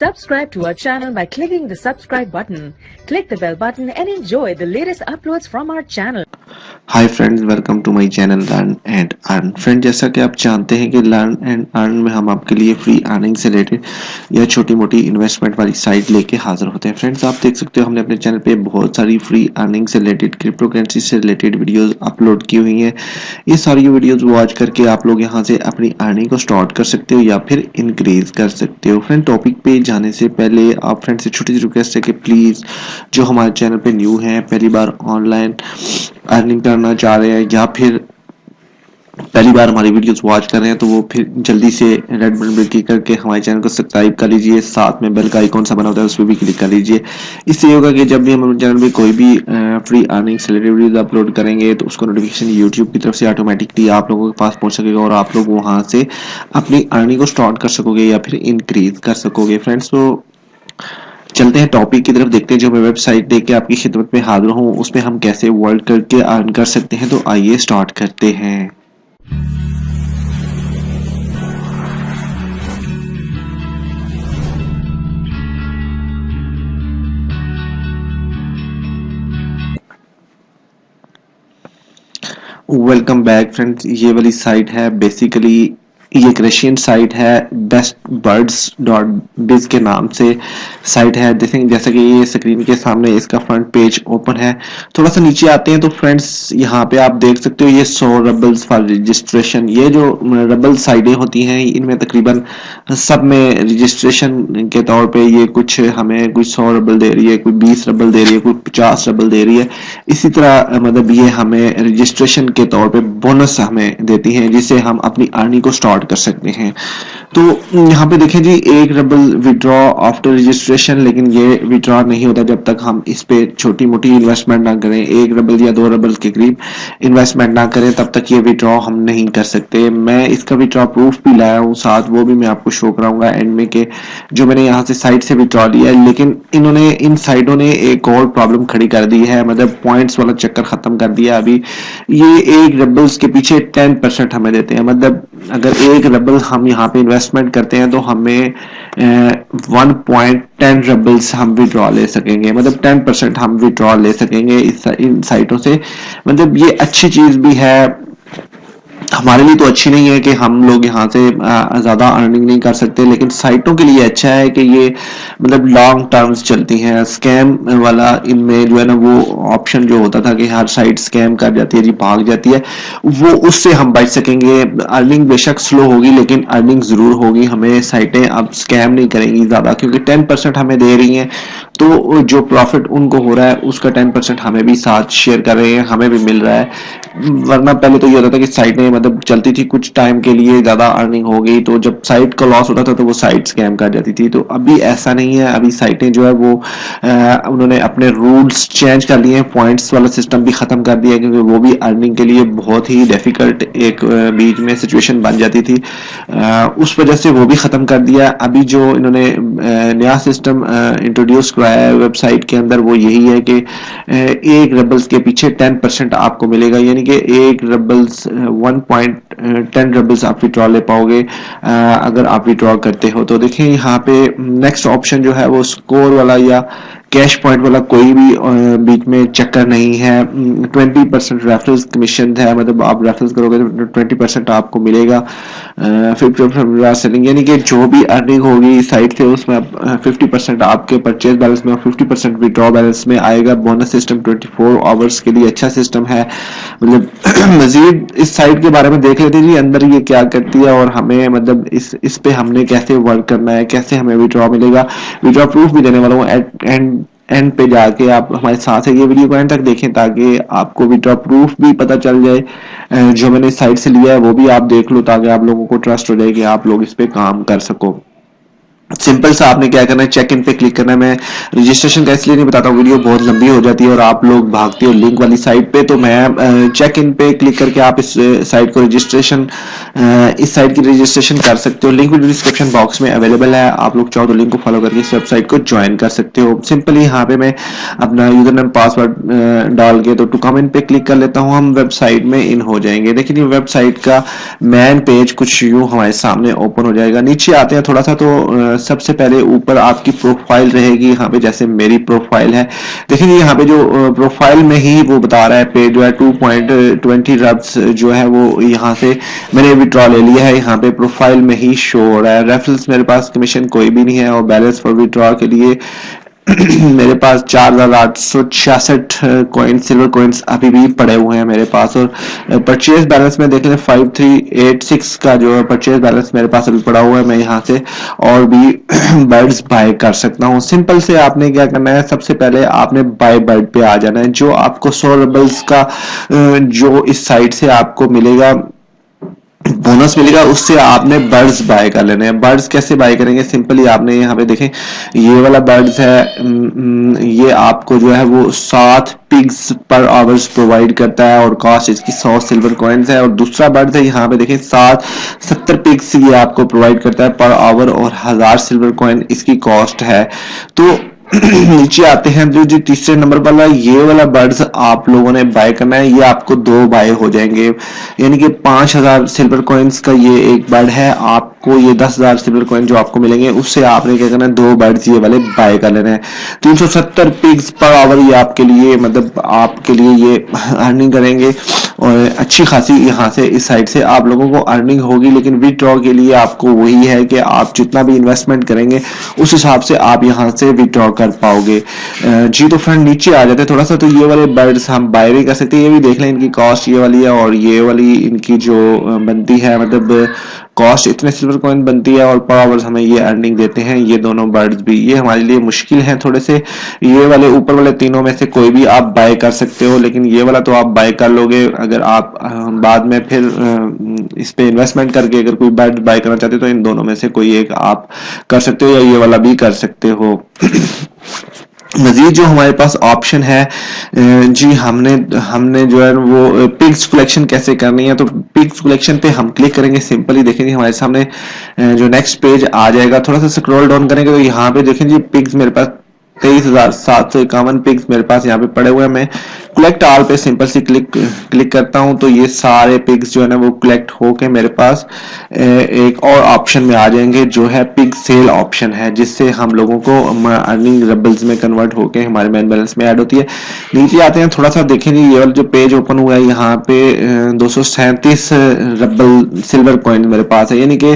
Subscribe to our channel by clicking the subscribe button. Click the bell button and enjoy the latest uploads from our channel. Hi friends, welcome to my channel learn and earn. Friend, जैसा कि आप जानते हैं कि learn and earn में हम आपके लिए फ्री अर्निंग से रिलेटेड या छोटी मोटी इन्वेस्टमेंट वाली साइट लेके हाजिर होते हैं। फ्रेंड्स, आप देख सकते हो हमने अपने चैनल पे बहुत सारी फ्री अर्निंग से रिलेटेड, क्रिप्टो करेंसी से रिलेटेड वीडियोस अपलोड की हुई हैं। ये सारी वीडियोस वॉच करके आप लोग यहाँ से अपनी अर्निंग को स्टार्ट कर सकते हो या फिर इंक्रीज कर सकते हो। फ्रेंड, टॉपिक पे जाने से पहले आप फ्रेंड से छोटी सी रिक्वेस्ट है कि प्लीज़ जो हमारे चैनल पे न्यू है, पहली बार ऑनलाइन अर्निंग करना चाह रहे हैं या फिर पहली बार हमारी वीडियोस वॉच कर रहे हैं, तो वो फिर जल्दी से रेड बटन पर क्लिक करके हमारे चैनल को सब्सक्राइब कर लीजिए। साथ में बेल का आइकॉन सा बना होता है, उस पर भी क्लिक कर लीजिए। इससे ये होगा कि जब भी हम अपने चैनल पे कोई भी फ्री अर्निंग से रिलेटेड वीडियोस अपलोड करेंगे तो उसको नोटिफिकेशन यूट्यूब की तरफ से ऑटोमेटिकली आप लोगों के पास पहुंच सकेगा और आप लोग वहां से अपनी अर्निंग को स्टार्ट कर सकोगे या फिर इंक्रीज कर सकोगे। फ्रेंड्स, तो चलते हैं टॉपिक की तरफ, देखते हैं जो मैं वेबसाइट देख के आपकी खिदमत में हाजिर हूँ उसमें हम कैसे वर्क करके अर्न कर सकते हैं। तो आइए स्टार्ट करते हैं। वेलकम बैक फ्रेंड्स, ये वाली साइट है बेसिकली ये एक रशियन साइट है, bestbirds.biz के नाम से साइट है। जैसा कि ये स्क्रीन के सामने इसका फ्रंट पेज ओपन है। थोड़ा सा नीचे आते हैं तो फ्रेंड्स यहाँ पे आप देख सकते हो ये 100 रबल्स फॉर रजिस्ट्रेशन। ये जो रबल साइटें होती हैं इनमें तकरीबन सब में रजिस्ट्रेशन के तौर पे ये कुछ हमें कुछ 100 रबल दे रही है, कोई 20 रबल दे रही है, कोई 50 रबल दे रही है। इसी तरह मतलब ये हमें रजिस्ट्रेशन के तौर पे बोनस हमें देती हैं जिससे हम अपनी अर्निंग को स्टार्ट कर सकते हैं। तो यहाँ पे देखें जी, 1 रबल विड्रॉ आफ्टर रजिस्ट्रेशन, लेकिन ये विड्रॉ नहीं होता जब तक हम इस पे छोटी मोटी इन्वेस्टमेंट ना करें। 1 रबल या 2 रबल के करीब इन्वेस्टमेंट ना करें तब तक ये विड्रॉ हम नहीं कर सकते। मैं इसका विड्रॉ प्रूफ भी लाया हूँ साथ, वो भी मैं आपको शो कराऊंगा एंड में के जो मैंने यहाँ से साइट से विड्रॉ लिया है। लेकिन इन्होंने इन साइटों ने एक और प्रॉब्लम खड़ी कर दी है, मतलब पॉइंट्स वाला चक्कर खत्म कर दिया। अभी ये 1 रबल्स के पीछे 10% हमें देते हैं। मतलब अगर 1 रबल हम यहाँ पे इन्वेस्टमेंट करते हैं तो हमें 1.10 रबल्स हम विड्रॉ ले सकेंगे, मतलब 10% हम विड्रॉ ले सकेंगे इन साइटों से। मतलब ये अच्छी चीज भी है, हमारे लिए तो अच्छी नहीं है कि हम लोग यहाँ से ज्यादा अर्निंग नहीं कर सकते, लेकिन साइटों के लिए अच्छा है कि ये मतलब लॉन्ग टर्म्स चलती हैं। स्कैम वाला इनमें जो है ना वो ऑप्शन जो होता था कि हर साइट स्कैम कर जाती है जी, भाग जाती है, वो उससे हम बच सकेंगे। अर्निंग बेशक स्लो होगी लेकिन अर्निंग जरूर होगी। हमें साइटें अब स्कैम नहीं करेंगी ज्यादा, क्योंकि 10% हमें दे रही हैं तो जो प्रॉफिट उनको हो रहा है उसका 10% हमें भी साथ शेयर कर रहे हैं, हमें भी मिल रहा है। वरना पहले तो ये होता था कि साइटें मतलब चलती थी कुछ टाइम के लिए, ज्यादा अर्निंग हो गई तो जब साइट का लॉस होता था तो वो साइट स्कैम कर जाती थी। तो अभी ऐसा नहीं है, अभी साइटें जो है वो उन्होंने अपने रूल्स चेंज कर लिए हैं, पॉइंट्स वाला सिस्टम भी खत्म कर दिया है, क्योंकि वो भी अर्निंग के लिए बहुत ही डिफिकल्ट एक बीच में सिचुएशन बन जाती थी। उस वजह से वो भी खत्म कर दिया। अभी जो इन्होंने नया सिस्टम इंट्रोड्यूस कराया है वेबसाइट के अंदर वो यही है कि 1 रबल्स के पीछे 10% आपको मिलेगा, यानी कि 1 रबल्स 1.10 रबल्स आप विड्रॉ ले पाओगे अगर आप विड्रॉ करते हो। तो देखिए यहाँ पे नेक्स्ट ऑप्शन जो है वो स्कोर वाला या कैश पॉइंट वाला कोई भी बीच में चक्कर नहीं है। 20% रेफरल्स कमीशन है, मतलब आप रेफरल्स करोगे तो 20% आपको मिलेगा। 50% सेलिंग, यानी कि जो भी अर्निंग होगी साइट से उसमें 50% आपके परचेज बैलेंस में और 50% विड्रॉ बैलेंस में आएगा। बोनस सिस्टम 24 आवर्स के लिए अच्छा सिस्टम है। मतलब मजीद इस साइट के बारे में देख लेते जी, अंदर ये क्या करती है और हमें मतलब इस पे हमने कैसे वर्क करना है, कैसे हमें विड्रॉ मिलेगा। विड्रॉ प्रूफ भी देने वाला हूँ एंड पे जाके आप हमारे साथ है, ये वीडियो को एंड तक देखें ताकि आपको विड्रॉ प्रूफ भी पता चल जाए। जो मैंने साइट से लिया है वो भी आप देख लो ताकि आप लोगों को ट्रस्ट हो जाए कि आप लोग इस पे काम कर सको। सिंपल सा आपने क्या करना है, चेक इन पे क्लिक करना है। मैं रजिस्ट्रेशन का इसलिए नहीं बताता हूँ, वीडियो बहुत लंबी हो जाती है और आप लोग भागते हो लिंक वाली साइट पे। तो मैं चेक इन पे क्लिक करके आप इस साइट को इस साइट की रजिस्ट्रेशन कर सकते हो। लिंक वीडियो डिस्क्रिप्शन बॉक्स में अवेलेबल है, आप लोग चाहो तो लिंक को फॉलो करके इस वेबसाइट को ज्वाइन कर सकते हो। सिंपली यहाँ पे मैं अपना यूजर नेम पासवर्ड डाल के तो टू कम इन पे क्लिक कर लेता हूँ, हम वेबसाइट में इन हो जाएंगे। देखिए वेबसाइट का मेन पेज कुछ यूं हमारे सामने ओपन हो जाएगा। नीचे आते हैं थोड़ा सा तो सबसे पहले ऊपर आपकी प्रोफाइल रहेगी, यहाँ पे जैसे मेरी प्रोफाइल है, देखिए यहाँ पे जो प्रोफाइल में ही वो बता रहा है पे जो है 2.20 रब्स जो है वो यहाँ से मैंने विड्रॉ ले लिया है, यहाँ पे प्रोफाइल में ही शो हो रहा है। रेफरल्स मेरे पास कमीशन कोई भी नहीं है, और बैलेंस फॉर विड्रॉ के लिए मेरे पास 4,866 कॉइन सिल्वर कॉइन्स अभी भी पड़े हुए हैं मेरे पास। और परचेज बैलेंस में देख लें 5386 का जो परचेज बैलेंस मेरे पास अभी पड़ा हुआ है। मैं यहाँ से और भी बर्ड्स बाय कर सकता हूँ। सिंपल से आपने क्या करना है, सबसे पहले आपने बाय बर्ड पे आ जाना है। जो आपको 100 रबल्स का जो इस साइट से आपको मिलेगा, बोनस मिलेगा, उससे आपने बर्ड्स बाय कर लेने हैं। बर्ड्स कैसे बाय करेंगे, सिंपली आपने यहाँ पे देखें ये वाला बर्ड्स है, ये आपको जो है वो 7 पिग्स पर आवर्स प्रोवाइड करता है और कॉस्ट इसकी 100 सिल्वर कॉइन्स है। और दूसरा बर्ड है यहाँ पे देखें 70 पिग्स ये आपको प्रोवाइड करता है पर आवर और 1000 सिल्वर कॉइन इसकी कॉस्ट है। तो नीचे आते हैं जो तीसरे नंबर वाला ये वाला बर्ड्स आप लोगों ने बाय करना है, ये आपको 2 बाय हो जाएंगे, यानी कि 5000 सिल्वर कॉइन्स का ये एक बर्ड है, आपको ये 10,000 सिल्वर कॉइन जो आपको मिलेंगे उससे आपने क्या करना है 2 बर्ड्स ये वाले बाय कर लेने हैं। 370 पिग्स पर आवर ये आपके लिए मतलब आपके लिए ये अर्निंग करेंगे और अच्छी खासी यहाँ से इस साइड से आप लोगों को अर्निंग होगी। लेकिन विड्रॉ के लिए आपको वही है कि आप जितना भी इन्वेस्टमेंट करेंगे उस हिसाब से आप यहाँ से विड्रॉ कर पाओगे। जी तो फ्रेंड नीचे आ जाते हैं थोड़ा सा, तो ये वाले बर्ड्स हम बाय भी कर सकते हैं। ये भी देख लें इनकी कॉस्ट ये वाली है और ये वाली इनकी जो बनती है मतलब कॉस्ट इतने सिल्वर कॉइन बनती है और पर आवर्स हमें ये अर्निंग देते हैं। ये दोनों बर्ड्स भी ये हमारे लिए मुश्किल हैं थोड़े से। ये वाले ऊपर वाले तीनों में से कोई भी आप बाय कर सकते हो, लेकिन ये वाला तो आप बाय कर लोगे अगर आप बाद में फिर इस पे इन्वेस्टमेंट करके अगर कोई बर्ड बाय करना चाहते हो तो इन दोनों में से कोई एक आप कर सकते हो या ये वाला भी कर सकते हो। मजीद जो हमारे पास ऑप्शन है जी हमने जो है वो पिग्स कलेक्शन कैसे करनी है, तो पिग्स कलेक्शन पे हम क्लिक करेंगे। सिंपली देखेंगे हमारे सामने जो नेक्स्ट पेज आ जाएगा, थोड़ा सा स्क्रॉल डाउन करेंगे तो यहाँ पे देखेंगे पिग्स मेरे पास 23,751 पिग्स मेरे पास यहाँ पे पड़े हुए हैं। मैं कलेक्ट ऑल पे सिंपल सी क्लिक करता हूं तो ये सारे पिग्स जो है ना वो कलेक्ट होके मेरे पास एक और ऑप्शन में आ जाएंगे जो है पिग सेल ऑप्शन है, जिससे हम लोगों को अर्निंग रबल्स में कन्वर्ट होके हमारे मेन बैलेंस में ऐड होती है। नीचे आते हैं थोड़ा सा देखेंगे ये वाला जो पेज ओपन हुआ है यहाँ पे 237 रबल सिल्वर कॉइन मेरे पास है, यानी कि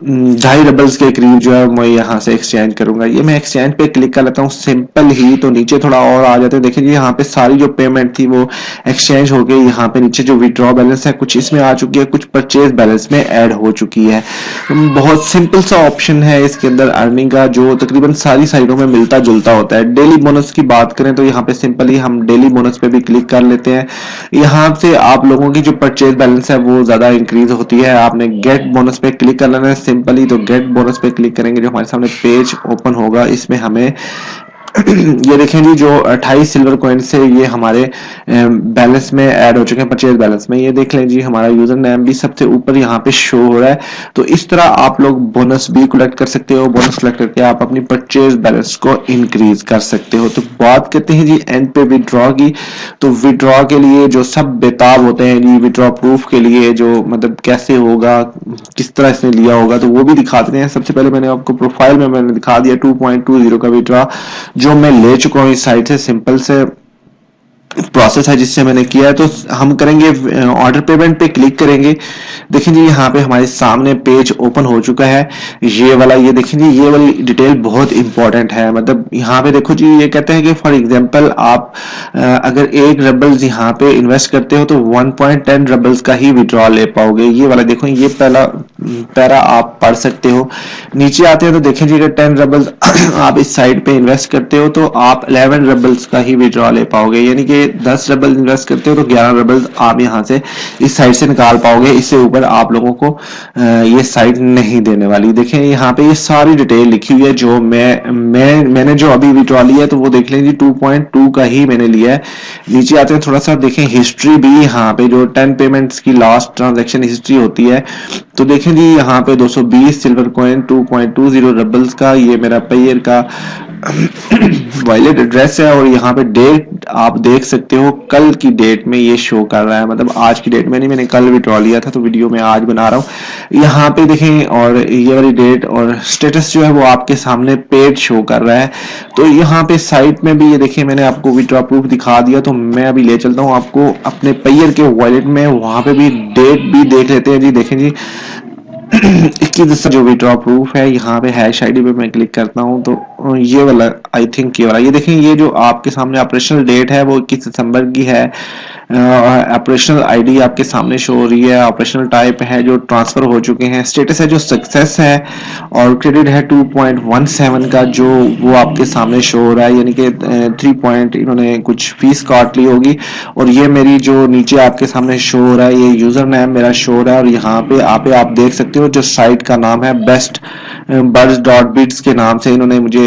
2.5 रबल्स के करीब जो है मैं यहाँ से एक्सचेंज करूंगा। ये मैं एक्सचेंज पे क्लिक कर लेता हूँ सिंपल ही, तो नीचे थोड़ा और आ जाते हैं। देखिए यहाँ पे सारी जो पेमेंट थी वो एक्सचेंज हो गई। यहाँ पे नीचे जो विड्रॉ बैलेंस है कुछ इसमें आ चुकी है, कुछ परचेज बैलेंस में ऐड हो चुकी है। बहुत सिंपल सा ऑप्शन है इसके अंदर अर्निंग का जो तकरीबन सारी साइडों में मिलता जुलता होता है। डेली बोनस की बात करें तो यहाँ पे सिंपली हम डेली बोनस पे भी क्लिक कर लेते हैं। यहाँ से आप लोगों की जो परचेज बैलेंस है वो ज्यादा इंक्रीज होती है। आपने गेट बोनस पे क्लिक कर लेना है सिंपली, तो गेट बोनस पे क्लिक करेंगे जो हमारे सामने पेज ओपन होगा इसमें हमें ये देखें जी जो 28 सिल्वर कॉइन से ये हमारे बैलेंस में ऐड हो चुके हैं परचेज बैलेंस में। ये देख लें जी हमारा यूजर नेम भी सबसे ऊपर यहाँ पे शो हो रहा है। तो इस तरह आप लोग बोनस भी कलेक्ट कर सकते हो, बोनस कलेक्ट करके आप अपनी परचेज बैलेंस को इंक्रीज कर सकते हो। तो बात करते हैं जी एंड पे विड्रॉ की। तो विड्रॉ के लिए जो सब बेताब होते हैं जी, विड्रॉ प्रूफ के लिए जो मतलब कैसे होगा, किस तरह इसने लिया होगा, तो वो भी दिखाते हैं। सबसे पहले मैंने आपको प्रोफाइल में मैंने दिखा दिया 2.20 का विड्रॉ जो मैं ले चुका हूं इस साइट से। सिंपल से प्रोसेस है जिससे मैंने किया है। तो हम करेंगे ऑर्डर पेमेंट पे क्लिक करेंगे। देखें जी यहाँ पे हमारे सामने पेज ओपन हो चुका है ये वाला। ये देखें जी ये वाली डिटेल बहुत इंपॉर्टेंट है। मतलब यहाँ पे देखो जी ये कहते हैं कि फॉर एग्जांपल आप अगर 1 रबल्स यहाँ पे इन्वेस्ट करते हो तो 1.10 रबल्स का ही विड्रॉ ले पाओगे। ये वाला देखो ये पहला पैरा आप पढ़ सकते हो। नीचे आते हैं तो देखें जी अगर 10 रबल्स आप इस साइड पे इन्वेस्ट करते हो तो आप 11 रबल्स का ही विड्रॉ ले पाओगे, यानी कि 10 रबल इन्वेस्ट करते हो तो 11 रबल्स आप यहाँ से इस साइड से निकाल पाओगे। इससे ऊपर आप लोगों को ये साइट नहीं देने वाली। देखें यहाँ पे ये सारी डिटेल लिखी हुई है जो मैंने जो अभी विड्रॉ लिया है तो वो देख लीजिए 2.2 का ही मैंने लिया है। नीचे आते हैं थोड़ा सा देखें हिस्ट्री भी, यहाँ पे जो 10 पेमेंट्स की लास्ट ट्रांजैक्शन हिस्ट्री होती है तो देखें जी यहाँ पे 220 सिल्वर कॉइन 2.20 रबल्स का ये मेरा पेयर का वॉलेट एड्रेस है और यहाँ पे डेट आप देख सकते हो, कल की डेट में ये शो कर रहा है, मतलब आज की डेट में नहीं, मैंने कल विड्रॉ लिया था तो वीडियो में आज बना रहा हूँ। यहाँ पे देखें और ये वाली डेट और स्टेटस जो है वो आपके सामने पेड शो कर रहा है। तो यहाँ पे साइट में भी ये देखें, मैंने आपको विड्रॉ प्रूफ दिखा दिया, तो मैं अभी ले चलता हूँ आपको अपने पेयर के वॉलेट में, वहां पे भी डेट भी देख लेते हैं जी। देखें जी 21 जो विड्रॉ प्रूफ है, यहाँ पे हैश आईडी पे मैं क्लिक करता हूँ तो ये वाला, आई थिंक ये वाला, ये देखें, ये जो आपके सामने ऑपरेशनल डेट है वो 21 दिसंबर की है। ऑपरेशनल आईडी आपके सामने शो हो रही है, ऑपरेशनल टाइप है जो ट्रांसफर हो चुके हैं, स्टेटस है जो सक्सेस है, और क्रेडिट है 2.17 का जो वो आपके सामने शो हो रहा है, यानी कि 3 पॉइंट इन्होंने कुछ फीस काट ली होगी। और ये मेरी जो नीचे आपके सामने शो हो रहा है, ये यूजर नेम मेरा शो हो रहा है, और यहाँ पे आप देख सकते हो जो साइट का नाम है बेस्ट बर्ड्स डॉट बिट्स के नाम से इन्होंने मुझे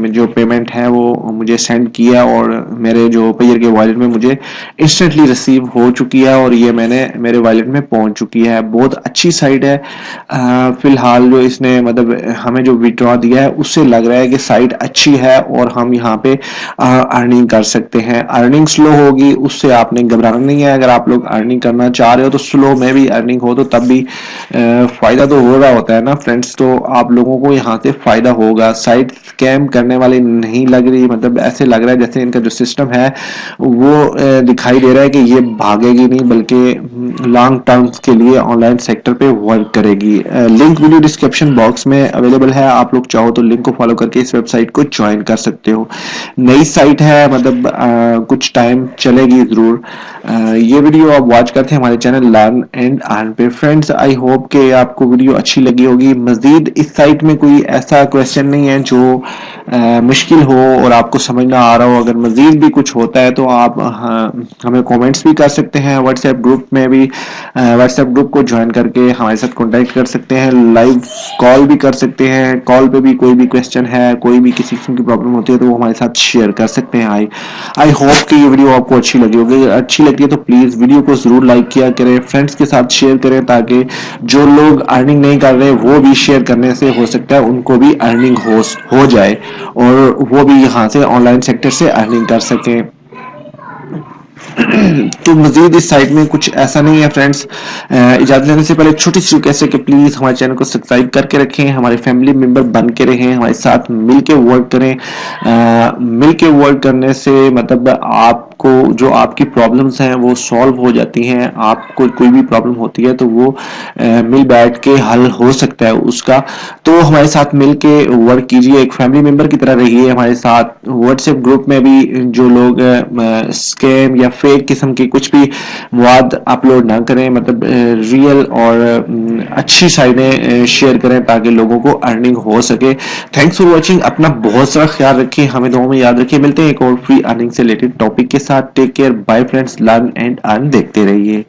जो पेमेंट है वो मुझे सेंड किया, और मेरे जो पेयर के वॉलेट में मुझे इंस्टेंटली रिसीव हो चुकी है, और ये मैंने मेरे वॉलेट में पहुंच चुकी है। बहुत अच्छी साइट है। फिलहाल जो इसने मतलब हमें जो विड्रॉ दिया है उससे लग रहा है कि साइट अच्छी है और हम यहाँ पे अर्निंग कर सकते हैं। अर्निंग स्लो होगी उससे आपने घबराना नहीं है। अगर आप लोग अर्निंग करना चाह रहे हो तो स्लो में भी अर्निंग हो तो तब भी फायदा तो हो रहा होता है ना फ्रेंड्स, तो आप लोगों को यहाँ से फायदा होगा। साइट स्कैम करने वाली नहीं लग रही, मतलब ऐसे लग रहा है जैसे इनका जो सिस्टम है वो दिखाई दे रहा है कि ये भागेगी नहीं बल्कि लॉन्ग टर्म के लिए ऑनलाइन सेक्टर पे वर्क करेगी। लिंक वीडियो डिस्क्रिप्शन बॉक्स में अवेलेबल है, आप लोग चाहो तो लिंक को फॉलो करके इस वेबसाइट को ज्वाइन कर सकते हो। नई साइट है, मतलब कुछ टाइम चलेगी जरूर। ये वीडियो आप वॉच करते हैं हमारे चैनल लर्न एंड अर्न पे। फ्रेंड्स आई होप कि आपको वीडियो अच्छी लगी होगी। मजीद इस साइट में कोई ऐसा क्वेश्चन नहीं है जो मुश्किल हो और आपको समझ ना आ रहा हो। अगर मजीद भी कुछ होता है तो आप हमें कमेंट्स भी कर सकते हैं। व्हाट्सएप ग्रुप में भी व्हाट्सएप ग्रुप को ज्वाइन करके हमारे साथ कांटेक्ट कर सकते हैं, लाइव कॉल भी कर सकते हैं। कॉल पे भी कोई भी क्वेश्चन है, कोई भी किसी किस्म की प्रॉब्लम होती है तो वो हमारे साथ शेयर कर सकते हैं। आई होप कि ये वीडियो आपको अच्छी लगी होगी। अच्छी लगी है तो प्लीज वीडियो को जरूर लाइक किया करें, फ्रेंड्स के साथ शेयर करें, ताकि जो लोग अर्निंग नहीं कर रहे वो भी शेयर करने से हो सकता है उनको भी अर्निंग हो जाए और वो भी यहाँ से ऑनलाइन सेक्टर से अर्निंग कर सकें। तो मजीद इस साइट में कुछ ऐसा नहीं है फ्रेंड्स। इजाजत लेने से पहले छोटी सी रिक्वेस्ट है कि प्लीज हमारे चैनल को सब्सक्राइब करके रखें, हमारे फैमिली मेंबर बन के रहें, हमारे साथ मिलके वर्क करें। मिलके वर्क करने से मतलब आपको जो आपकी प्रॉब्लम्स हैं वो सॉल्व हो जाती हैं। आपको कोई भी प्रॉब्लम होती है तो वो मिल बैठ के हल हो सकता है उसका। तो हमारे साथ मिलके वर्क कीजिए, एक फैमिली मेंबर की तरह रहिए हमारे साथ। व्हाट्सएप ग्रुप में भी जो लोग स्कैम या फेक किस्म की कुछ भी मवाद अपलोड ना करें, मतलब रियल और अच्छी साइटें शेयर करें ताकि लोगों को अर्निंग हो सके। Thanks for watching. अपना बहुत सारा ख्याल रखिए, हमें दुआओं में याद रखिए। मिलते हैं एक और फ्री अर्निंग से रिलेटेड टॉपिक के साथ। Take care, bye friends. Learn and earn देखते रहिए।